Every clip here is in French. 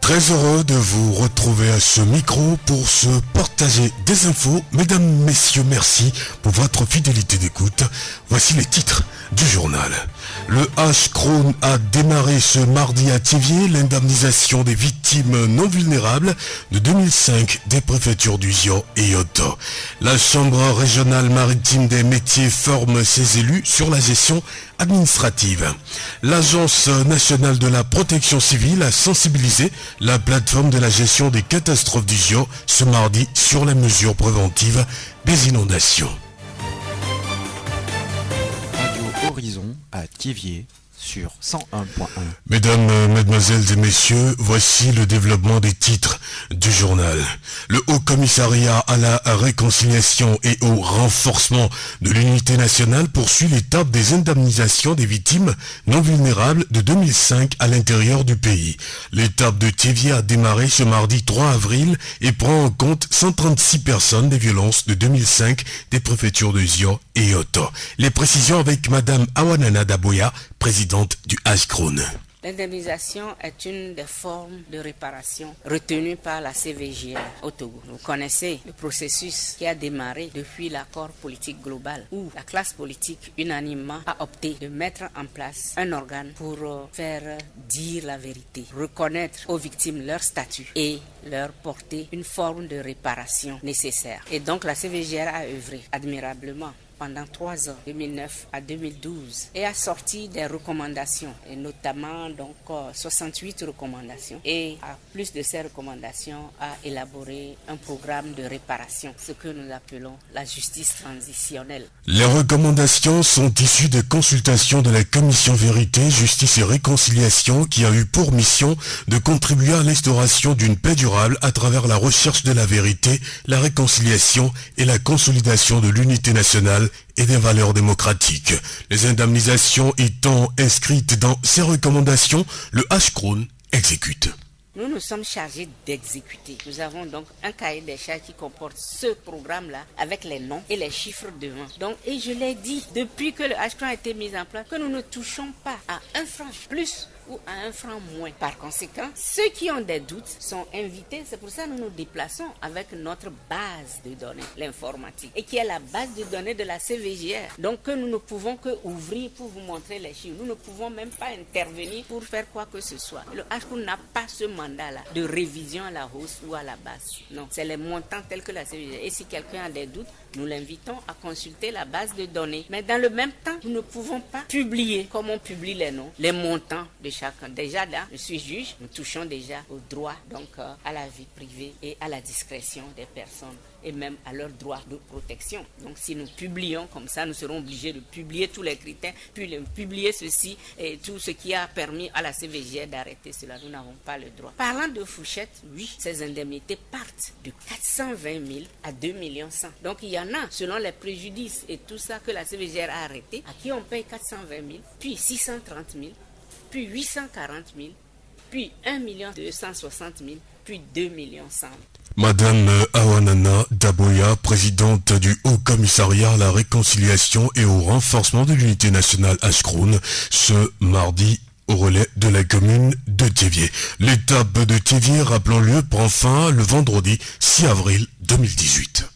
Très heureux de vous retrouver à ce micro pour se partager des infos. Mesdames, messieurs, merci pour votre fidélité d'écoute. Voici les titres du journal. Le H-Krone a démarré ce mardi à Thiviers l'indemnisation des victimes non vulnérables de 2005 des préfectures du Zion et Yoto. La Chambre régionale maritime des métiers forme ses élus sur la gestion administrative. L'Agence nationale de la protection civile a sensibilisé la plateforme de la gestion des catastrophes du Zion ce mardi sur les mesures préventives des inondations. Radio Horizon à Thiviers sur 101.1. Mesdames, mesdemoiselles et messieurs, voici le développement des titres du journal. Le Haut Commissariat à la réconciliation et au renforcement de l'unité nationale poursuit l'étape des indemnisations des victimes non vulnérables de 2005 à l'intérieur du pays. L'étape de Thiviers a démarré ce mardi 3 avril et prend en compte 136 personnes des violences de 2005 des préfectures de Zion et Yoto. Les précisions avec Madame Awanana Daboya, présidente du H-Krone. L'indemnisation est une des formes de réparation retenues par la CVJR au Togo. Vous connaissez le processus qui a démarré depuis l'accord politique global où la classe politique unanimement a opté de mettre en place un organe pour faire dire la vérité, reconnaître aux victimes leur statut et leur porter une forme de réparation nécessaire. Et donc la CVJR a œuvré admirablement pendant 3 ans, 2009 à 2012, et a sorti des recommandations, et notamment 68 recommandations. Et à plus de ces recommandations, a élaboré un programme de réparation, ce que nous appelons la justice transitionnelle. Les recommandations sont issues des consultations de la Commission Vérité, Justice et Réconciliation qui a eu pour mission de contribuer à l'instauration d'une paix durable à travers la recherche de la vérité, la réconciliation et la consolidation de l'unité nationale et des valeurs démocratiques. Les indemnisations étant inscrites dans ces recommandations, le H-Krone exécute. Nous nous sommes chargés d'exécuter. Nous avons donc un cahier des charges qui comporte ce programme-là avec les noms et les chiffres devant. Donc, et je l'ai dit, depuis que le H-Krone a été mis en place, que nous ne touchons pas à 1 franc plus ou à 1 franc moins. Par conséquent, ceux qui ont des doutes sont invités. C'est pour ça que nous nous déplaçons avec notre base de données, l'informatique, et qui est la base de données de la CVJR. Donc que nous ne pouvons que ouvrir pour vous montrer les chiffres. Nous ne pouvons même pas intervenir pour faire quoi que ce soit. Le H-Krone n'a pas ce mandat-là de révision à la hausse ou à la basse. Non, c'est les montants tels que la CVJR. Et si quelqu'un a des doutes, nous l'invitons à consulter la base de données. Mais dans le même temps, nous ne pouvons pas publier, comme on publie les noms, les montants de chacun. Déjà là, je suis juge, nous touchons déjà au droit, donc à la vie privée et à la discrétion des personnes et même à leurs droits de protection. Donc si nous publions comme ça, nous serons obligés de publier tous les critères, puis de publier ceci et tout ce qui a permis à la CVJR d'arrêter cela. Nous n'avons pas le droit. Parlant de fourchette, oui, ces indemnités partent de 420 000 à 2 millions 100. Donc il y en a, selon les préjudices et tout ça que la CVJR a arrêté, à qui on paye 420 000, puis 630 000, puis 840 000, puis 1 260 000, puis 2 millions 100 000. Madame Awanana Daboya, présidente du Haut Commissariat à la réconciliation et au renforcement de l'unité nationale H-Krone, ce mardi au relais de la commune de Thiviers. L'étape de Thiviers, rappelons-le, prend fin le vendredi 6 avril 2018.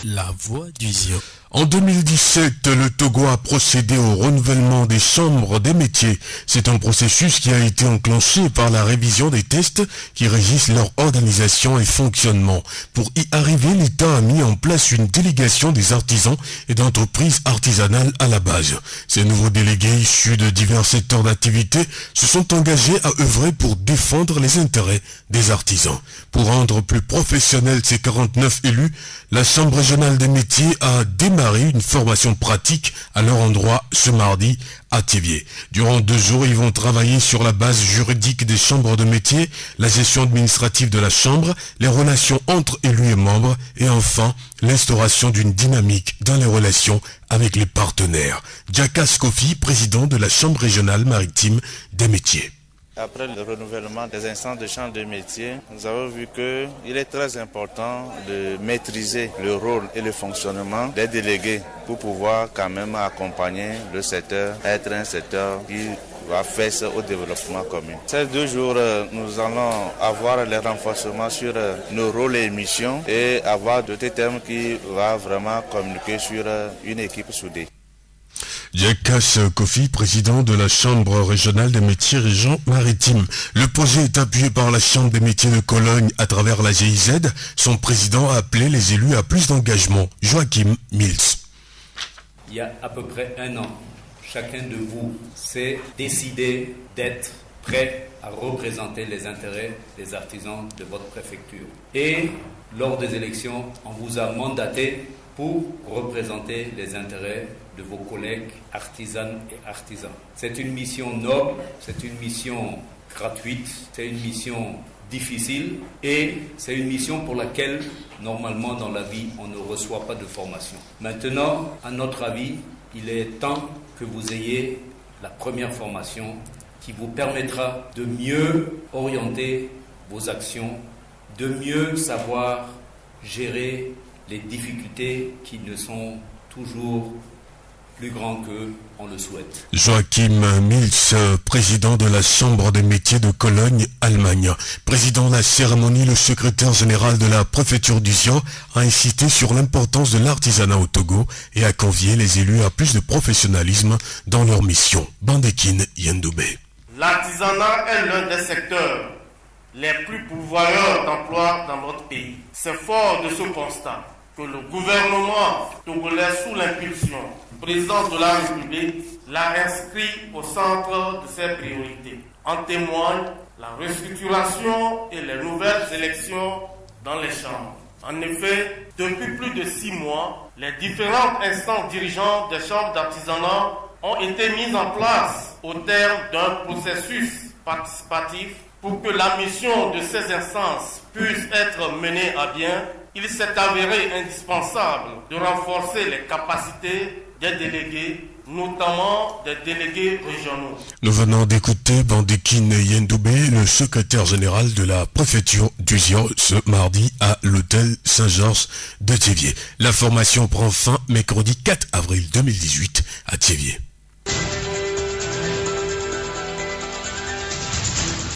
La voix du Zion. En 2017, le Togo a procédé au renouvellement des chambres des métiers. C'est un processus qui a été enclenché par la révision des tests qui régissent leur organisation et fonctionnement. Pour y arriver, l'État a mis en place une délégation des artisans et d'entreprises artisanales à la base. Ces nouveaux délégués issus de divers secteurs d'activité se sont engagés à œuvrer pour défendre les intérêts des artisans. Pour rendre plus professionnels ces 49 élus, la Chambre régionale des métiers a démarré une formation pratique à leur endroit ce mardi à Thiviers. Durant 2 jours, ils vont travailler sur la base juridique des chambres de métier, la gestion administrative de la chambre, les relations entre élus et membres et enfin l'instauration d'une dynamique dans les relations avec les partenaires. Djakas Kofi, président de la Chambre régionale maritime des métiers. Après le renouvellement des instances de chambre de métier, nous avons vu qu'il est très important de maîtriser le rôle et le fonctionnement des délégués pour pouvoir quand même accompagner le secteur, être un secteur qui va face au développement commun. Ces 2 jours, nous allons avoir les renforcements sur nos rôles et missions et avoir d'autres thèmes qui va vraiment communiquer sur une équipe soudée. Yakas Kofi, président de la Chambre régionale des métiers région maritime. Le projet est appuyé par la Chambre des métiers de Cologne à travers la GIZ. Son président a appelé les élus à plus d'engagement. Joachim Mills. Il y a à peu près 1 an, chacun de vous s'est décidé d'être prêt à représenter les intérêts des artisans de votre préfecture. Et lors des élections, on vous a mandaté pour représenter les intérêts de vos collègues artisanes et artisans. C'est une mission noble, c'est une mission gratuite, c'est une mission difficile et c'est une mission pour laquelle, normalement dans la vie, on ne reçoit pas de formation. Maintenant, à notre avis, il est temps que vous ayez la première formation qui vous permettra de mieux orienter vos actions, de mieux savoir gérer les difficultés qui ne sont toujours plus grands qu'on le souhaite. Joachim Mills, président de la Chambre des métiers de Cologne, Allemagne. Président de la cérémonie, le secrétaire général de la préfecture du Zion a insisté sur l'importance de l'artisanat au Togo et a convié les élus à plus de professionnalisme dans leur mission. Bandekin Yendoubé. L'artisanat est l'un des secteurs les plus pourvoyeurs d'emplois dans notre pays. C'est fort de ce constat que le gouvernement togolais, sous l'impulsion du président de la République, l'a inscrit au centre de ses priorités. En témoigne la restructuration et les nouvelles élections dans les chambres. En effet, depuis plus de 6 mois, les différentes instances dirigeantes des chambres d'artisanat ont été mises en place au terme d'un processus participatif. Pour que la mission de ces instances puisse être menée à bien, il s'est avéré indispensable de renforcer les capacités des délégués, notamment des délégués régionaux. Nous venons d'écouter Bandekin Yendoubé, le secrétaire général de la préfecture du Zion, ce mardi à l'hôtel Saint-Georges de Thiéviers. La formation prend fin mercredi 4 avril 2018 à Thiéviers.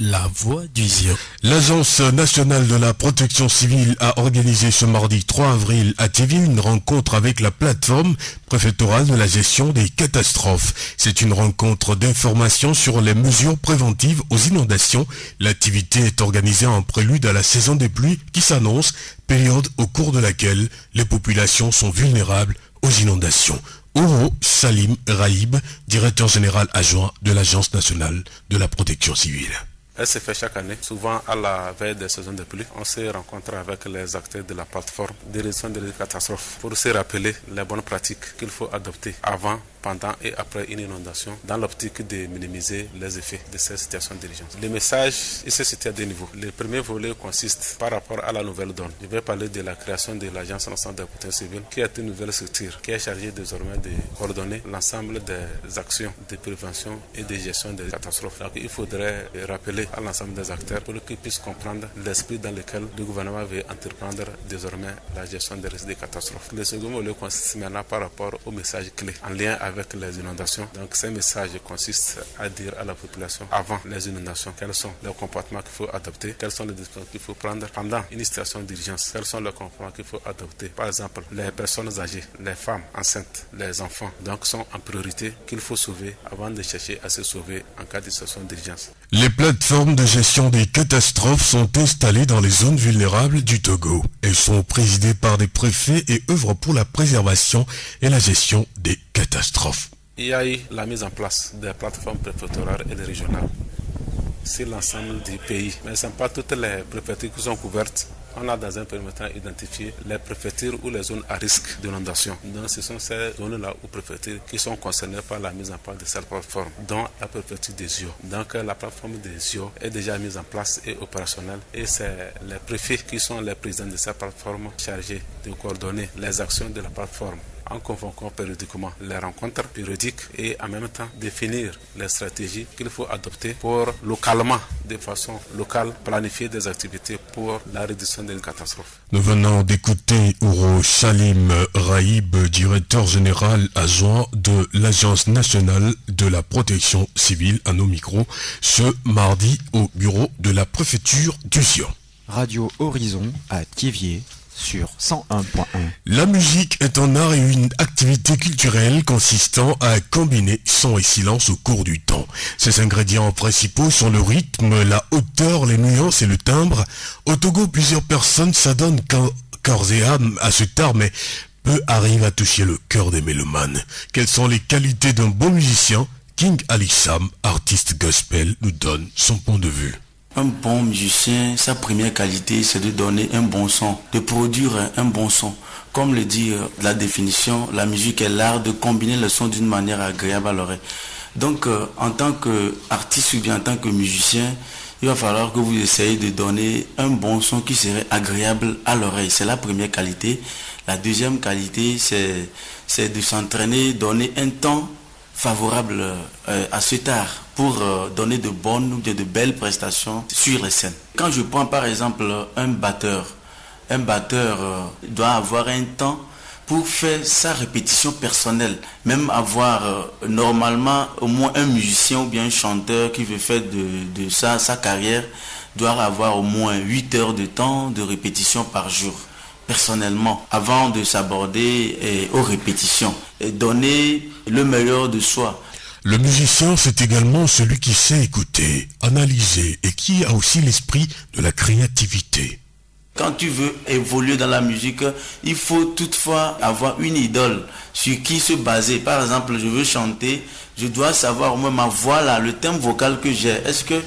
La voix du Zion. L'Agence nationale de la protection civile a organisé ce mardi 3 avril à Thiéviers une rencontre avec la plateforme préfectorale de la gestion des catastrophes. C'est une rencontre d'information sur les mesures préventives aux inondations. L'activité est organisée en prélude à la saison des pluies qui s'annonce, période au cours de laquelle les populations sont vulnérables aux inondations. Ouro Salim Raïb, directeur général adjoint de l'Agence nationale de la protection civile. Elle se fait chaque année, souvent à la veille des saisons de pluie. On se rencontre avec les acteurs de la plateforme de réduction des catastrophes pour se rappeler les bonnes pratiques qu'il faut adopter avant, pendant et après une inondation dans l'optique de minimiser les effets de cette situation d'urgence. Le message, il se situe à 2 niveaux. Le premier volet consiste par rapport à la nouvelle donne. Je vais parler de la création de l'Agence nationale de la protection civile qui est une nouvelle structure qui est chargée désormais de coordonner l'ensemble des actions de prévention et de gestion des catastrophes. Donc il faudrait rappeler à l'ensemble des acteurs pour qu'ils puissent comprendre l'esprit dans lequel le gouvernement veut entreprendre désormais la gestion des risques de catastrophes. Le second volet consiste maintenant par rapport au message clé en lien avec les inondations. Donc ce message consiste à dire à la population avant les inondations quels sont les comportements qu'il faut adopter, quels sont les dispositifs qu'il faut prendre pendant une situation d'urgence, quels sont les comportements qu'il faut adopter. Par exemple, les personnes âgées, les femmes enceintes, les enfants, donc sont en priorité qu'il faut sauver avant de chercher à se sauver en cas de situation d'urgence. Les plateformes de gestion des catastrophes sont installées dans les zones vulnérables du Togo. Elles sont présidées par des préfets et œuvrent pour la préservation et la gestion des catastrophes. Il y a eu la mise en place des plateformes préfectorales et régionales sur l'ensemble du pays. Mais ce ne sont pas toutes les préfectures qui sont couvertes. On a dans un premier temps identifié les préfectures ou les zones à risque d'inondation. Donc ce sont ces zones-là ou préfectures qui sont concernées par la mise en place de cette plateforme, dont la préfecture des Zion. Donc la plateforme des Zion est déjà mise en place et opérationnelle. Et c'est les préfets qui sont les présidents de cette plateforme chargés de coordonner les actions de la plateforme en convoquant périodiquement les rencontres périodiques et en même temps définir les stratégies qu'il faut adopter pour localement, de façon locale, planifier des activités pour la réduction des catastrophes. Nous venons d'écouter Ouro Salim Raïb, directeur général adjoint de l'Agence nationale de la protection civile à nos micros, ce mardi au bureau de la préfecture du Zion. Radio Horizon à Thiviers sur 101.1. La musique est un art et une activité culturelle consistant à combiner son et silence au cours du temps. Ses ingrédients principaux sont le rythme, la hauteur, les nuances et le timbre. Au Togo, plusieurs personnes s'adonnent corps et âme à cet art, mais peu arrivent à toucher le cœur des mélomanes. Quelles sont les qualités d'un bon musicien? King Ali Sam, artiste gospel, nous donne son point de vue. Un bon musicien, sa première qualité, c'est de donner un bon son, de produire un bon son. Comme le dit la définition, la musique est l'art de combiner le son d'une manière agréable à l'oreille. Donc, en tant qu'artiste ou bien en tant que musicien, il va falloir que vous essayez de donner un bon son qui serait agréable à l'oreille. C'est la première qualité. La deuxième qualité, c'est de s'entraîner, donner un temps favorable à cet art pour donner de bonnes ou de belles prestations sur les scènes. Quand je prends par exemple un batteur doit avoir un temps pour faire sa répétition personnelle, même avoir normalement au moins un musicien ou bien un chanteur qui veut faire de sa carrière doit avoir au moins 8 heures de temps de répétition par jour. Personnellement, avant de s'aborder aux répétitions, et donner le meilleur de soi. Le musicien, c'est également celui qui sait écouter, analyser et qui a aussi l'esprit de la créativité. Quand tu veux évoluer dans la musique, il faut toutefois avoir une idole sur qui se baser. Par exemple, je veux chanter, je dois savoir au moins ma voix là, le thème vocal que j'ai. Est-ce que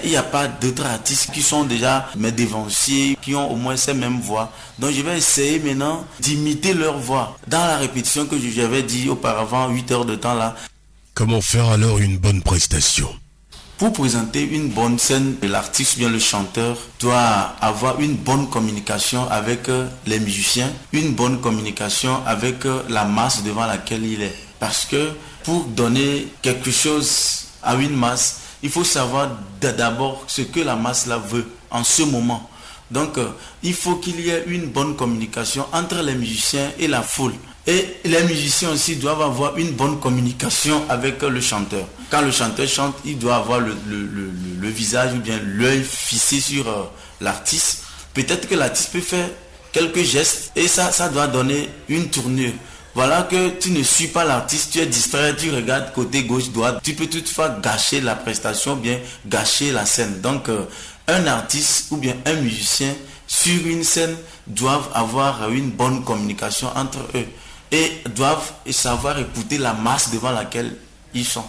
il n'y a pas d'autres artistes qui sont déjà mes devanciers, qui ont au moins ces mêmes voix? Donc je vais essayer maintenant d'imiter leur voix. Dans la répétition que j'avais dit auparavant, 8 heures de temps là. Comment faire alors une bonne prestation? Pour présenter une bonne scène, l'artiste ou bien le chanteur doit avoir une bonne communication avec les musiciens, une bonne communication avec la masse devant laquelle il est. Parce que pour donner quelque chose à une masse, il faut savoir d'abord ce que la masse là veut en ce moment. Donc il faut qu'il y ait une bonne communication entre les musiciens et la foule. Et les musiciens aussi doivent avoir une bonne communication avec le chanteur. Quand le chanteur chante, il doit avoir le visage ou bien l'œil fixé sur l'artiste. Peut-être que l'artiste peut faire quelques gestes et ça doit donner une tournure. Voilà que tu ne suis pas l'artiste, tu es distrait, tu regardes côté gauche, droite. Tu peux toutefois gâcher la prestation, bien gâcher la scène. Donc un artiste ou bien un musicien sur une scène doivent avoir une bonne communication entre eux. Et doivent savoir écouter la masse devant laquelle ils sont.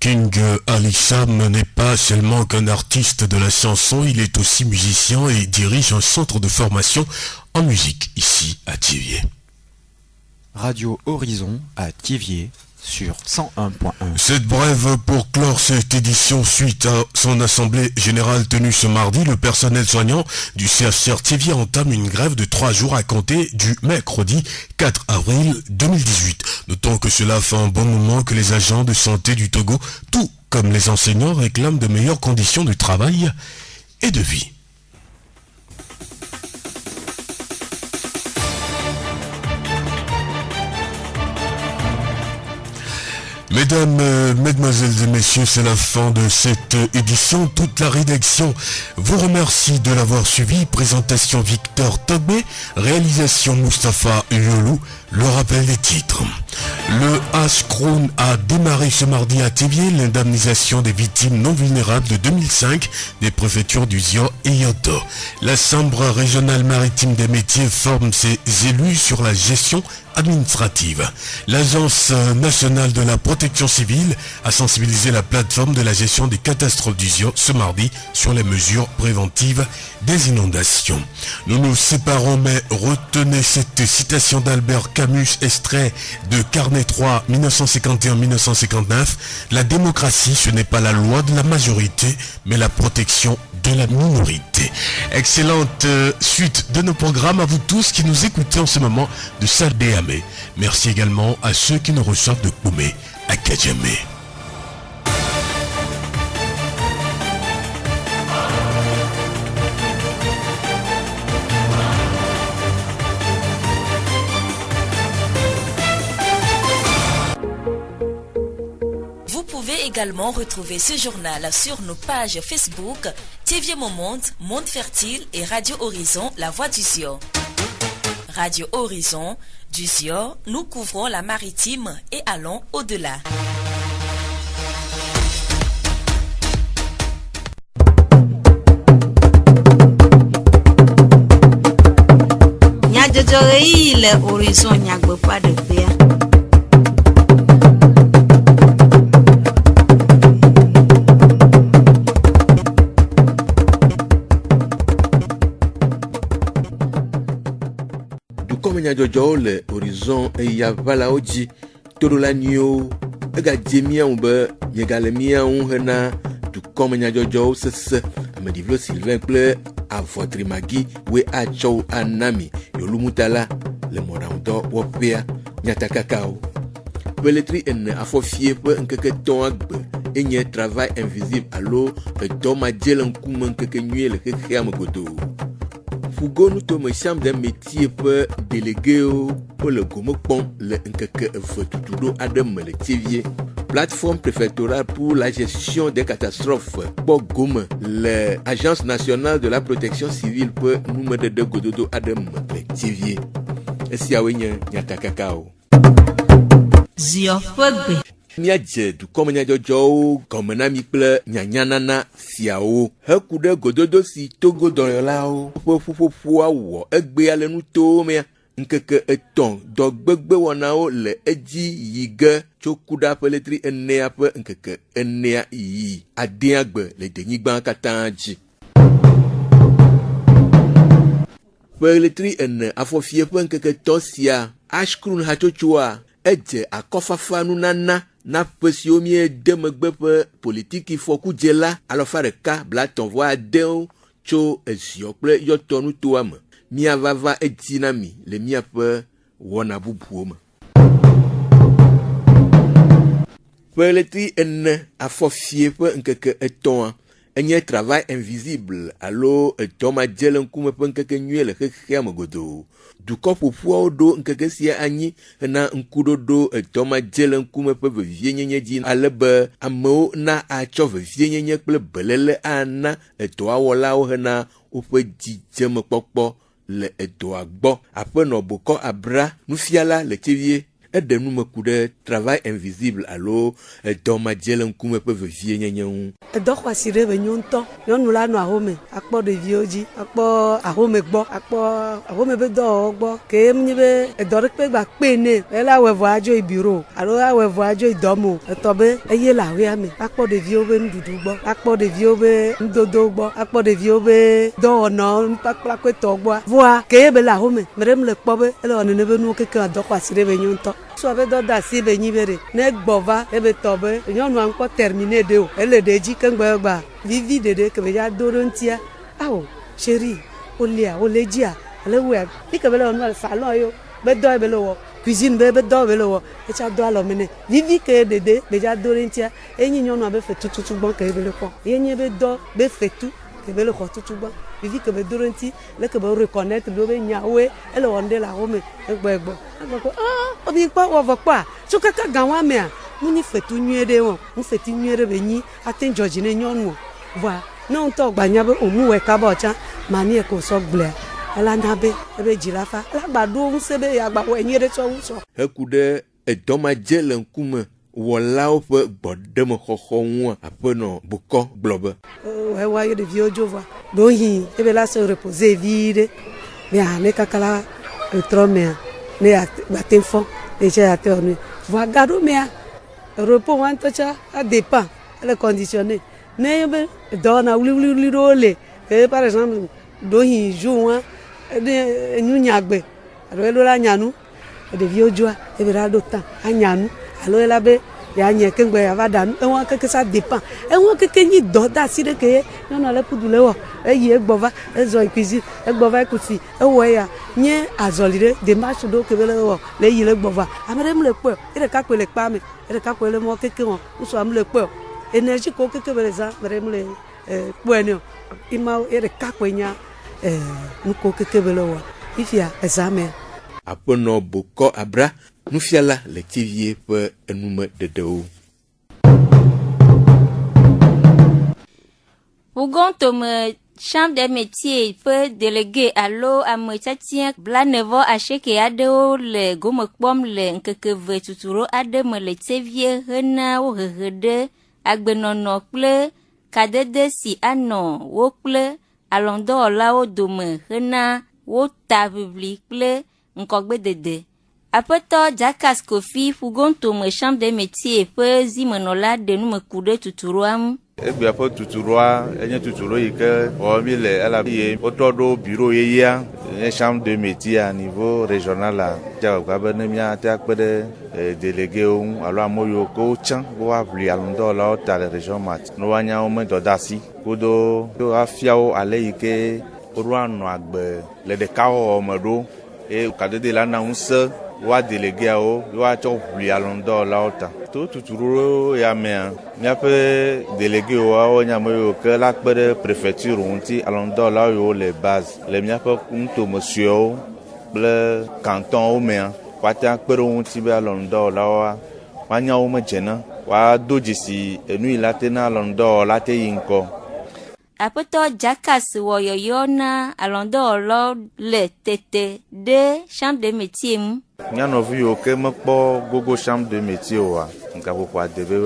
King Ali Sam n'est pas seulement qu'un artiste de la chanson, il est aussi musicien et dirige un centre de formation en musique ici à Thiviers. Radio Horizon à Thiviers sur 101.1. Cette brève pour clore cette édition suite à son assemblée générale tenue ce mardi, le personnel soignant du CHR Thiviers entame une grève de 3 jours à compter du mercredi 4 avril 2018. Notons que cela fait un bon moment que les agents de santé du Togo, tout comme les enseignants, réclament de meilleures conditions de travail et de vie. Mesdames, mesdemoiselles et messieurs, c'est la fin de cette édition. Toute la rédaction vous remercie de l'avoir suivi. Présentation Victor Tobé, réalisation Mustapha Yolou. Le rappel des titres. Le H-Crown a démarré ce mardi à Thiviers l'indemnisation des victimes non vulnérables de 2005 des préfectures du Zion et Yoto. La Chambre régionale maritime des métiers forme ses élus sur la gestion administrative. L'Agence nationale de la protection civile a sensibilisé la plateforme de la gestion des catastrophes du Zion ce mardi sur les mesures préventives des inondations. Nous nous séparons, mais retenez cette citation d'Albert Camus, extrait de Carnet 3, 1951-1959. La démocratie, ce n'est pas la loi de la majorité, mais la protection de la minorité. Excellente suite de nos programmes à vous tous qui nous écoutez en ce moment de Saldéamé. Merci également à ceux qui nous reçoivent de Koumé à Kadjamé. Vous pouvez également retrouver ce journal sur nos pages Facebook, TV Monde, Monde Fertile et Radio Horizon, La Voix du Zion. Radio Horizon, du Zion, nous couvrons la maritime et allons au-delà. Le Horizon Nyagbe pas de paix. Jojo le Horizon et Yavala Oji Torola Nio Ega Jemia Umbe Yegalemia Unhena du Komenya Jojo Sese Amedivlo Sylvain Ple à votre magi we a chow anami Yolumutala le morando wopea Nyata Kakao Peletri en afofie pe nkeke ton agbe enye travail invisible allo le doma djelen kumen keke nuye le kekhiam godo Fougo nous tombe chambre d'un métier pour délégué pour le Gomopon, le Nkeke Fotutudo Adam le Tivier. Plateforme préfectorale pour la gestion des catastrophes pour Gom, l'Agence nationale de la protection civile pour numéro de Gododo Adam le Tivier. Et si à Nyata Kakao. Zio Fogbe. Niadje du komenya jojo komena mikple nyanyanana fiao hekude gododo si togo donlao fofofoa wo egbe ale nu to me nkeke eton dogbegbe wonao le eji yige chokuda peletri enea pe nkeke enea yi adiagbe le denyigban katanji peletri en afofie pe nkeke tosia ashkrun hachochua eje akofafa nunana na pesiomi demegbe pe politique foku djela alofa reka bla tonvoi adeo cho esiokple yotonu toame mia vava etinami le mia pe wona bubuoma peletri en afofie pe nkeke eton enye travail invisible allo etoma djelen kume pe nkeke nuye le khekhiam godo du kopo puo do nkeke sia anyi na nkudodo etoma djelen kume pe vie nyenye di alebe ameo na acho vie nyenye kple belele ana eto awola o hena o pe djeme kpokpo le eto agbo apeno boko abra nufiala le tevie ede nu mekude travail invisible allo etoma djelen kume pe vie nyenye edo kwasire be nyonto nyonu la no ahome akpo de vioji akpo ahome gbo akpo ahome be do gbo ke mnibe edo pe gba pe ne ela wevo ajo ibiro alo awevo ajo idomo etobe eye la we ame akpo de vio be ndudu gbo akpo de vio be ndodo gbo akpo de vio be do ono pakla ko to gbo voa ke be la home merem le kpo be ele onene be nu keke edo kwasire be nyonto so be do da si be nyibere ne gbova ebe tobe nyonu anko terminer de o ele deji kengba vivi dede ke be ya dorontia awo chérie olia olejia lewe ni ke be le onu salon yo be do be lo cuisine be do be lo e cha do alo mene vivi ke dede be ya dorontia enyi nyonu abe fe tututu bon ke be le ko enyi be do be fe tu ke be le ko tutu bon vivi ke be doronti le ke be reconnaître do be nyawe ele wonde la home egbo ko obi pa wo pa so kaka ganwa me a muni fetu nyede won mu feti nyere be nyi atin George ne nyonu wa na nto gbanya be omu we ka ba cha mani e ko so gble ala na be ebe jirafa la gbado un sebe ya gba we nyere so so hekude edoma jele nkume wola o pe gbodem khokho won apeno boko globe we wa ye de viojo va do yi ebe la se reposer vide me ane kakala etromea ne atin fon déjà attorné va gado mea repos wantocha a dépend le conditionné ne be dona wuli role que par exemple do hi joua de nyagbe ro lo la nyanu ɖeviwo dzua ebe ɖa ɖo ta anya nu alo ela be ya nye kengbe ya va da nu ewa keke ça dépend ewa keke nyi dɔ da si ɖe ke nyɔnua le kudu le wɔ eyi egbɔ va ezɔ cuisine egbɔ va ekusi ewɔ ya nye azɔli ɖe démarche ɖewo ke be le wɔ le yi le gbɔ va ame ɖe mu le kpɔe eɖeka koe le kpa me eɖeka koe le mɔ keke wɔ wosɔ amu le kpɔe énergie ko keke be le za ame ɖe mu le kpɔe ne o ima eɖeka koe nya nuko keke be le wɔ ifia ezamea. Aƒenɔ Bokɔ Abra nufiala le tivie ƒe enume dedewo. Ugontome chambre des métiers ƒe délégué alo ametsiatsia blanevɔ asheke aɖewo le gome kpɔm le ŋkeke ve tuturo aɖe me le tivie hena wo hehe ɖe agbenɔnɔ kple kadede si anɔ wo kple alɔdɔwɔlawo dome hena wo ta ʋiʋli kple ŋkɔgbedede. Aƒetɔ Jakas Kofi Fugontome chambre des métiers ƒe zimenɔla ɖe numeku ɖe tuturoa ŋu. Egbea ƒe tuturoa enye tuturo yi ke wɔm mi le elabe ye wotɔ ɖo bureau yeyea nye chambre de métier à niveau régional la dzagba be ne míate akpe ɖe déléguéwo ŋu alo ame yiwo ke wotsã be woaʋli alɔdɔwɔlawo ta le région mat ne woanya wo me dɔdeasi kudo woafia wo ale yi ke woɖo anɔ agbe le ɖekawɔwɔ me ɖo eye kadede la na ŋusẽ woa déléguéawo woatsɔ ʋli alɔdɔwɔlawo ta. To tuturo ya mea míaƒe déléguéwoawo nye ame yiwo ke la kpe ɖe préfecture ŋuti alɔdɔwɔlawo yiwo le base le míaƒe nutomesuewo kple cantonwo mea woate kpe ɖe wo ŋuti be alɔdɔwɔlawoa woanya wo me dzena woado dzesi enu yi la te na alɔdɔwɔla te yi ŋkɔ. Aƒetɔ Jakas wɔ yɔyɔ na alɔdɔwɔlawo le tete ɖe chambre de métier ŋu. Mianɔvi yiwo ke mekpɔ gogo chambre de métier oa nkaƒoƒo ade be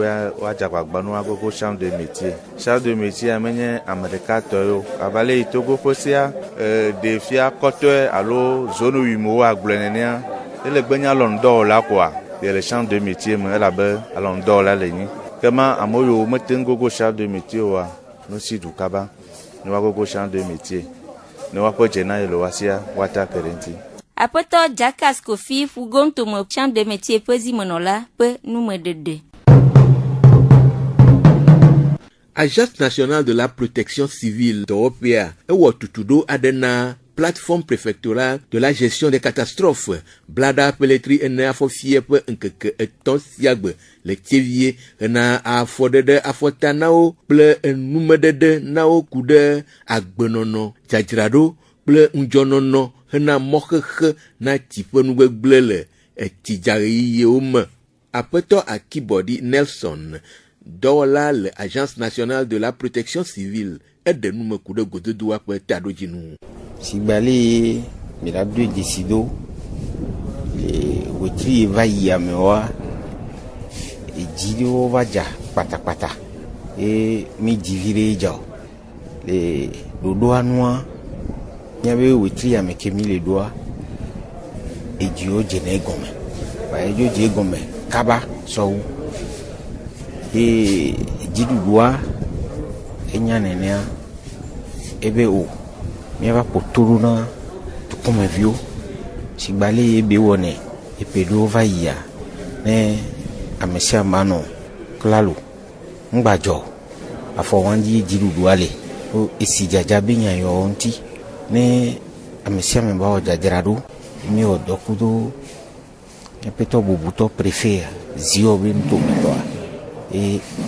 woadze agbagba no agogo chambre de métier. Chambre de métier menye ame ɖeka tɔe o. Abale yi togo ƒesea ɖevia kɔtɔe alo zone 8 me wo agblɔe nenea ele gbe nya alɔdɔwɔla koa le chambre de métier me elabe alɔdɔwɔla le nyi. Kema ame yiwo mete ŋu gogo chambre de métier oa no si du kaba ne wagogo chambre de métier ne waƒe dzena ye le wasia wata ke ɖe ŋuti. Aƒetɔ Jakas Kofi Fugontome chambre de métier ƒe zimenɔla ƒe numeɖeɖe. Agence nationale de la protection civile dɔwɔƒea ewɔ tutuɖo aɖe na plateforme préfectorale de la gestion des catastrophes blada peletri ene afɔfie ƒe ŋkeke etɔ̃ sia gbe le tievie hena afɔɖeɖe afɔta na wo kple enumeɖeɖe na wo ku ɖe agbenɔnɔ dzadzraɖo kple ŋudzɔnɔnɔ hena mɔxexe na tsiƒe nugbegble le etidzaɣeyiwo me. Aƒetɔ Akibɔdi Nelson dɔwɔla le agence nationale de la protection civile eɖe numeku ɖe gododoa ƒe taɖodzinu. Sigbali mira do dzesido le wetri va yi amewoa edziwo va dza kpatakpata mi dzivi ɖe dza le ɖoɖoa nua míabe wetri ame ke mi le ɖoa edziwo dze ne gɔme va edzo dze gɔme kaba sɔwu dziɖuɖua enya nenea ebe o míava ƒotoɖo na dukɔmeviwo si gbali ebe wɔnɛ epeɖewo va yia ne ame sia ame anɔ klalo ŋgbadzɔ afɔ wandzi dziɖuɖua le o esi dzadza be nyayɔwo ŋuti ne ame sia ame ba wɔ dzadzraɖo mi wɔ dɔ kudo míaƒetɔ bubutɔ préfet ziwɔ be nutometɔa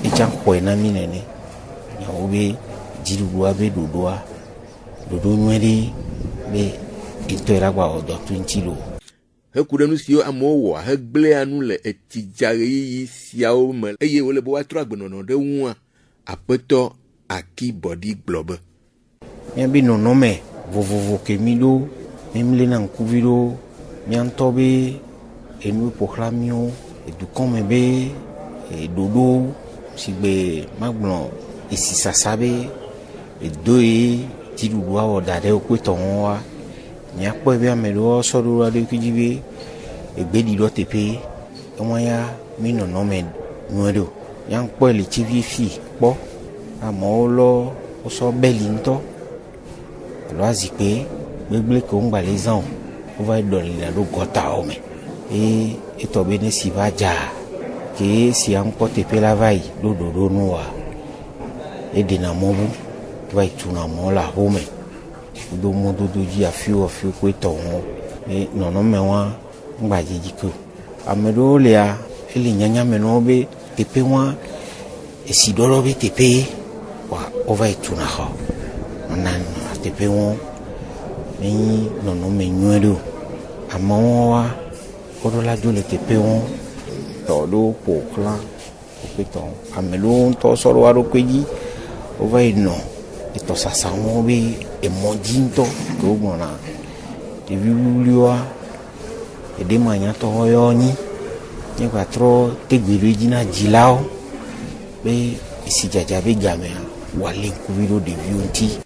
etsã xɔe na mi nene nyawo be dziɖuɖua be ɖoɖoa ɖoɖo nyuie ɖe be etɔe la gba wɔ dɔ to ŋuti lo. Heku ɖe nu siwo amewo wɔ hegblẽa nu le etidzaɣeyiyi siawo me eye wole be woatrɔ agbenɔnɔ ɖe ŋua. Aƒetɔ Akibɔdi gblɔ be míabe nɔnɔme vovovo ke mi ɖo míemle na ŋkuvi ɖo míaŋutɔ be enu ƒoxlã míwo edukɔme be ɖoɖo si gbe magblɔ esi sasa be edoe dziɖuɖua wɔ da ɖe woƒe tɔwoa míakpɔe be ame ɖewo sɔ ɖo ɖa ɖe dzi be egbeɖiɖɔ teƒe ema ya mi nɔnɔme nyuie ɖo míakpɔe le tsivi fi kpɔ amewo lɔ wosɔ beli ŋutɔ alo azikpe gbegble ke wo ŋgba le zã o wova ɖɔlina ɖo gɔtawo me et tombé ne si va ja que si encore te pe la vai do noa et dinamobu vai tuna mola home do modo do dia fio ko to et non me wa ngba jijiko amedo lea ele nyanya me no be te pe wa e si dolo be te pe wa o vai tuna ho nan te pe wo ni non me nyuedo amawa o la do le te pe wo todo pokla peton amelo to soro aro kweji o vai no eto sasamo be e modinto go mona de viulioa e de manya to hoyoni ni quattro te gwirejina jilao be si jajabe gamea wale kubiro de viunti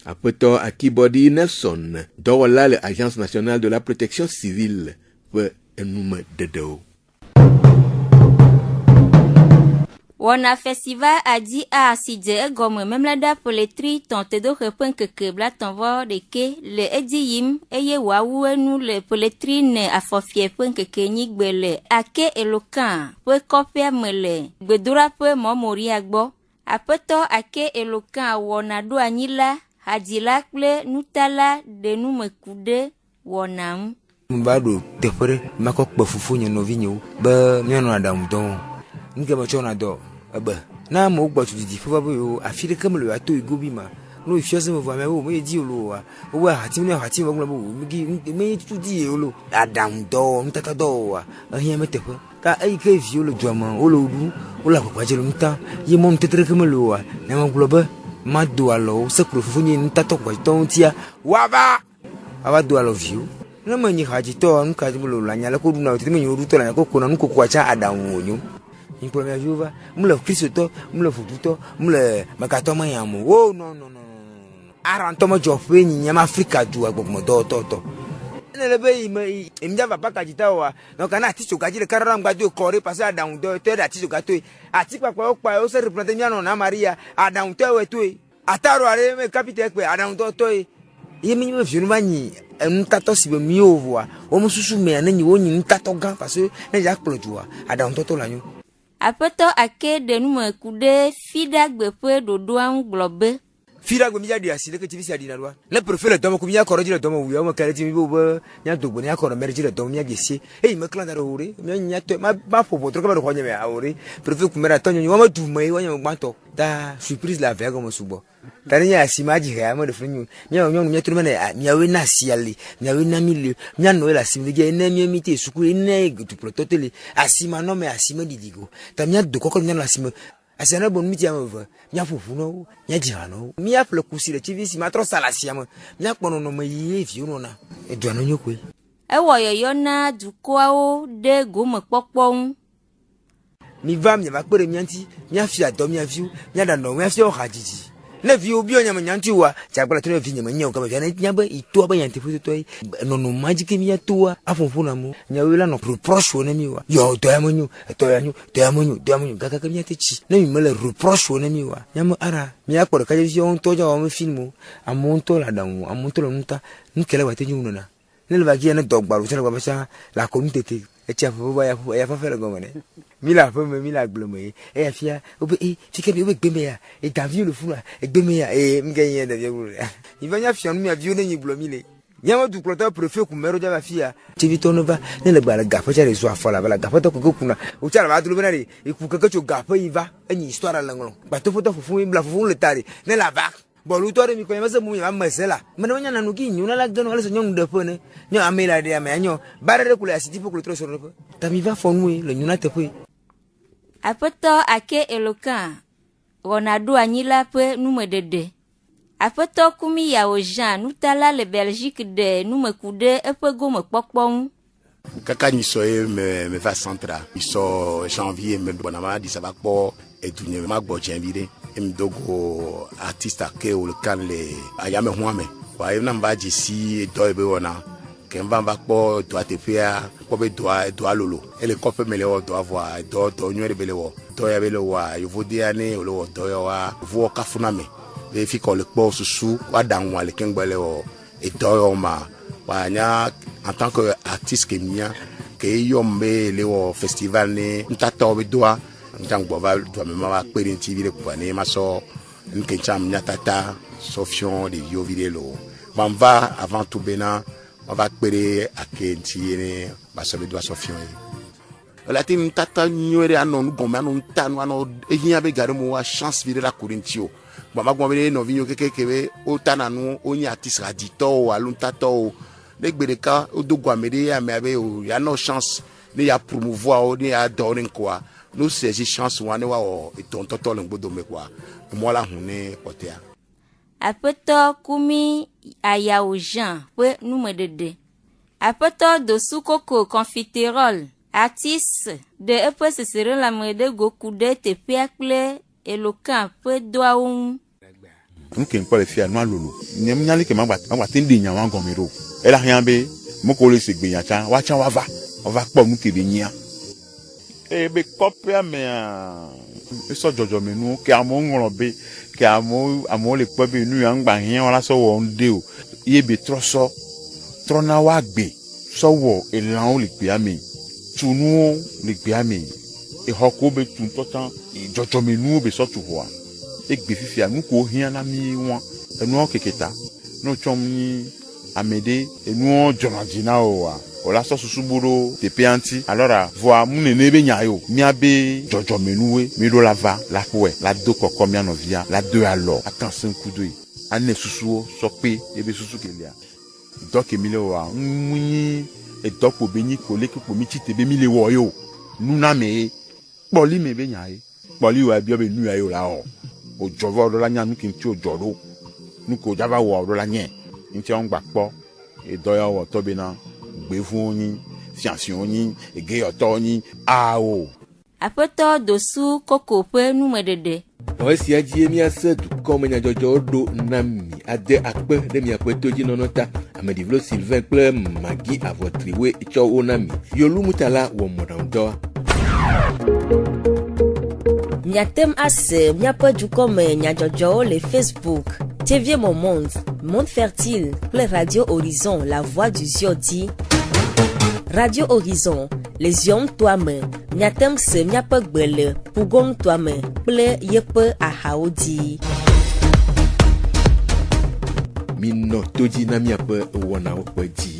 Apeto Akibodi Nelson dola le Agence nationale de la protection civile pe enume dedo. Wana festival a dit à Sidje gomme même la da poletri tente de repon que bla t'envoie de ke le ediyim eye wawu nu le poletri ne afofie pon que ni gbele ake elokan pe kopia mele gbedura pe mo mori agbo apeto ake elokan wona do anila hadila kle nutala de nu mekude wonam mbado tepere makok fufu nyo vinyo ba nyono adam don nke ba chona do ba na mo gba tudi fufa bo afire kamelo ato igobi ma no ifyose mo vame wo mo edi olo wa hati mo bo me tudi olo adam do ntata do wa ahia metepo ka ai ke violo joma olo du ola ko kwajelo nta ye mo mtetere kamelo wa na mo globa ma do alo se fufu ni ntata ko tontia waba aba do alo view na manyi haji to nka jibulo la nyala ko duna timi nyoru to la ko kuna nko kwacha adam wonyo in premier juva mule kristo mule fututo mule makato mayamu oh no aranto mo jofe nyama afrika du agbogmo to nelebe imja papa kajita wa no kana ati chokajire kararam gadu kore pase adam do te ati chokato ati papa okpa o se representer miano na maria adam to we to ataro are me capitaine pe adam to yemi me fionu banyi ntato sibe mi ovwa o mususu me anyi wonyi ntato gan parce na ja kplojuwa adam to lanyo apeto ake de nu mekude fida gbepe dodo an globe fida go mi jadi asile ke tivisi adina lwa le préfet le domo ko mi akoro jire domo wi o mo kale timi bo nya dogbo ni akoro mer jire domo nya gesi e me klan daro ore mi nya to ma ba fobo tro ka ba ko nya me ore préfet ku mera tonyo wa ma du mai wa nya gbanto ta surprise la vega mo subo tani ya simaji ha mo de frenyu nya nyon nya turme na nya we na siali nya we na milieu nya no la simlige na mi miti suku ina egutu prototele asima no me asima didigo ta nya do kokko nya la asima asana bon miti amava nya fufu no nya jihano mi afle kusire tvc matro salasiam nya kpono no mayi efi no na eduano nyokwe ewo yoyo na dukwao de gomo popon mi va mi va kpere mianti nya fi adom nya viu nya da no nya fi o hajiji na viu bi onya manyanti wa chagbala tro vi nya manya ka ba nya ba ito ba yanti fu to no magic mi ya to afunfu na mu nya wela no reproche wona mi wa yo to ya manyu kaka ka mi atichi na mi mala reproche wona mi wa nya mo ara mi akporo ka ji on to ja o mi filmu amonto la damu amonto la nta nkele wa tenyu no na le ba ki na dogbaru tele ba sa la communauté e tia fo ba ya fa fere go mane mila fo me mila glome e afia obe fike bi obe gbeme ya e davio le fura e gbeme ya e mgenye davio gulu il va nya fion mi avio ne nyi glomile nyama du prota préfet ku mero ja ba fia tivito no ba ne le bala gafa ja rezo afola bala gafa to ko kuna o tala ba dulu benari e ku kaka cho gafa iva enyi histoire la ngolo ba to foto fufu mbla fufu le tari ne la va bolutore mi ko yamase mu ya masela mena wanya na nuki nyuna la gano ala sonyo ndepone nyo amela de amanyo barere kula asiti po kultro soro tami va fonwe le nyuna tepe apeto ake elokan wonadu anyila pe numedede apeto kumi ya ojan nutala le Belgique de numekude epe gomo popon kaka ni soye me va centra iso janvier me bonama di sabakpo etunye magbo janvier mdogo artista ke o kan le ayame huame wa ina mbaji si do ebe wona ke mba kpo to atepia ko be do lolo ele ko pe mele o do avoir do nywere bele wo do ya bele wa yovodi ane o lo do ya wa vo ka funame be fi ko le kpo susu wa dan wa le kengbele o e do yo ma wa nya en tant que artiste kemia ke yom be le o festival ni ntata be doa ntang bova do me ma pere TV le kupane ma so nkencham nyatata sofion de yo vidéo ban va avant tout bena on va pere akenti ne ba so be doa sofion la tin tata nyore anon gombe anon tanu anon ehinya be gare mo wa chance vide la Corintio ba ma gombe no vinyo kekebe o tananu o nya artiste radito o alun tato le gbedeka o do gwamede ya me abe o ya no chance ne ya promouvoir o ne ya donner quoi nous c'est chance wane wa o etontoto le gbodo me quoi mo la hune potea apeto kumi ayawo Jean pe numedede apeto dosukoko confiterole artiste de epwe sesere la mede gokude te piakle eloquent pe doaum nke nko le fia no alolo nyem nyali ke magba tindi nya wan gomero ela hian be mo ko le segbe nya cha wa va po nu ke be nya e be kopia me so jojo me nu ke amo nro be ke amo le po be nu yan gba hian wala so wo nde o ye be troso trona wa gbe so wo elan o le gbe ami tunu le gbe ami e hoko be tun totan jojo me nu be so tu ho egbe fifia nu ko hian na mi won enu okeketa no chom ni amede enu jonadina o la so susuburo te pianti alors voa munene be nyayo mi abe jojo menuwe mi do lava la poe la do koko mi anovia la deux alors attention kudoi ane susuo so pe ebe susu kelia donc emile wa munyi e doko benyi kole ko mi ti tebe mi le wo yo nu na me poli me be nyaye poli wa bi obe nu ayo la o jovo do la nya nu kin ti o joro nu ko java wo do la nye nti on gba po e doya wo to be na gbe fun yin fiancin yin ege oto yin o apeto dosu koko pe numedede o si aji emi ase du ko menya jojo do nami ade akpe de mi apeto ji nonota amedivlo Sylvain kple Maggie avotriwe cho onami yolu mutala wo modando Nyatem ase miape du comme nyajojo le Facebook TV Moment Monde Fertile le Radio Horizon La Voix du Zioti Radio Horizon les yom toi-même nyatem se miape gbele pugong toi-même ple yepe ahaodi Mino toji na miape wona opeji